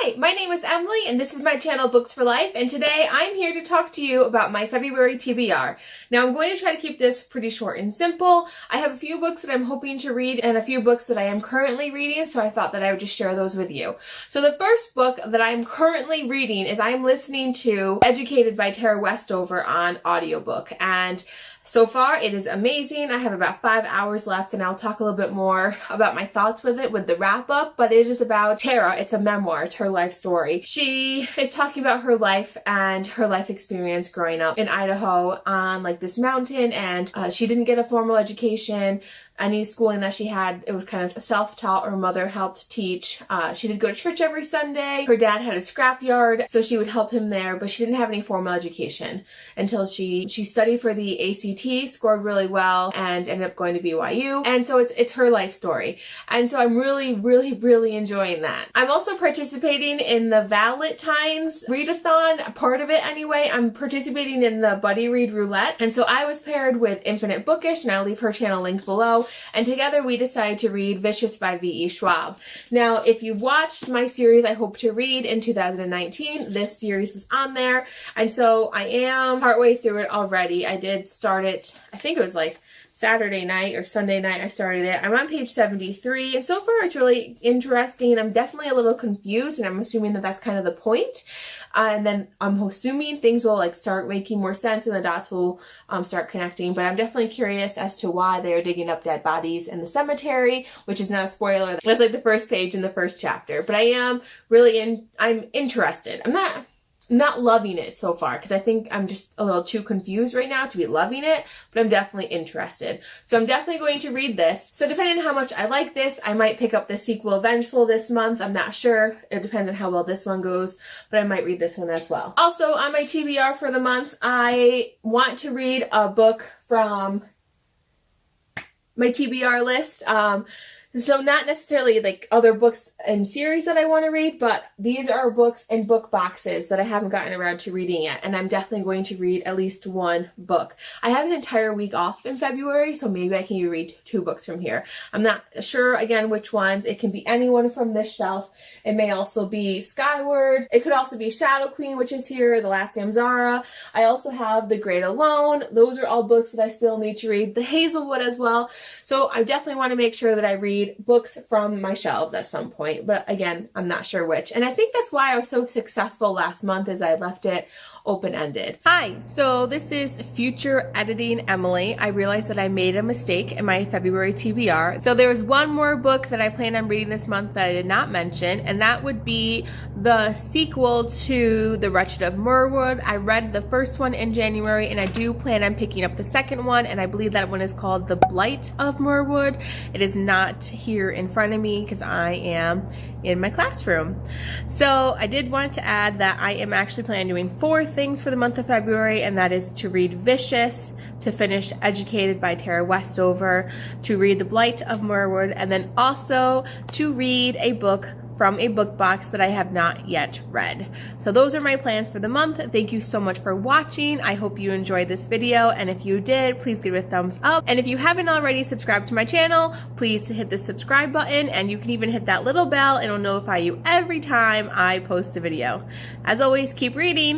Hi, my name is Emily and this is my channel Books for Life, and today I'm here to talk to you about my February TBR. Now I'm going to try to keep this pretty short and simple. I have a few books that I'm hoping to read and a few books that I am currently reading, so I thought that I would just share those with you. So the first book that I'm currently reading is I'm listening to Educated by Tara Westover on audiobook, and so far it is amazing. I have about 5 hours left and I'll talk a little bit more about my thoughts with it with the wrap up, but it is about Tara. It's a memoir. It's her life story. She is talking about her life and her life experience growing up in Idaho on like this mountain, and she didn't get a formal education. Any schooling that she had, it was kind of self-taught. Her mother helped teach. She did go to church every Sunday. Her dad had a scrapyard, so she would help him there, but she didn't have any formal education until she studied for the ACT, scored really well, and ended up going to BYU. And so it's her life story. And so I'm really enjoying that. I'm also participating in the Valentine's readathon, part of it anyway. I'm participating in the Buddy Read Roulette. And so I was paired with Infinite Bookish, and I'll leave her channel linked below. And together we decided to read Vicious by V.E. Schwab. Now, if you watched my series I Hope to Read in 2019, this series was on there. And so I am partway through it already. I did start it, I think it was like Saturday night or Sunday night I started it. I'm on page 73, and so far it's really interesting. I'm definitely a little confused, and I'm assuming that that's kind of the point. And then I'm assuming things will like start making more sense and the dots will start connecting. But I'm definitely curious as to why they are digging up dead bodies in the cemetery, which is not a spoiler. That's like the first page in the first chapter. But I am really I'm interested. I'm not loving it so far because I think I'm just a little too confused right now to be loving it, but I'm definitely interested. So I'm definitely going to read this. So depending on how much I like this, I might pick up the sequel Vengeful this month. I'm not sure. It depends on how well this one goes, but I might read this one as well. Also on my TBR for the month, I want to read a book from my TBR list. So not necessarily like other books and series that I want to read, but these are books in book boxes that I haven't gotten around to reading yet, and I'm definitely going to read at least one book. I have an entire week off in February, so maybe I can read 2 books from here. I'm not sure, again, which ones. It can be anyone from this shelf. It may also be Skyward. It could also be Shadow Queen, which is here, The Last Amzara. I also have The Great Alone. Those are all books that I still need to read. The Hazelwood as well. So I definitely want to make sure that I read books from my shelves at some point, but again, I'm not sure which. And I think that's why I was so successful last month, is I left it open-ended. Hi, so this is Future Editing Emily. I realized that I made a mistake in my February TBR. So there was one more book that I plan on reading this month that I did not mention, and that would be the sequel to The Wretched of Merwood. I read the first one in January, and I do plan on picking up the second one, and I believe that one is called The Blight of Merwood. It is not here in front of me because I am in my classroom. So I did want to add that I am actually planning on doing 4 things for the month of February, and that is to read Vicious, to finish Educated by Tara Westover, to read The Blight of Merwood, and then also to read a book from a book box that I have not yet read. So those are my plans for the month. Thank you so much for watching. I hope you enjoyed this video, and if you did, please give it a thumbs up. And if you haven't already subscribed to my channel, please hit the subscribe button, and you can even hit that little bell and it'll notify you every time I post a video. As always, keep reading.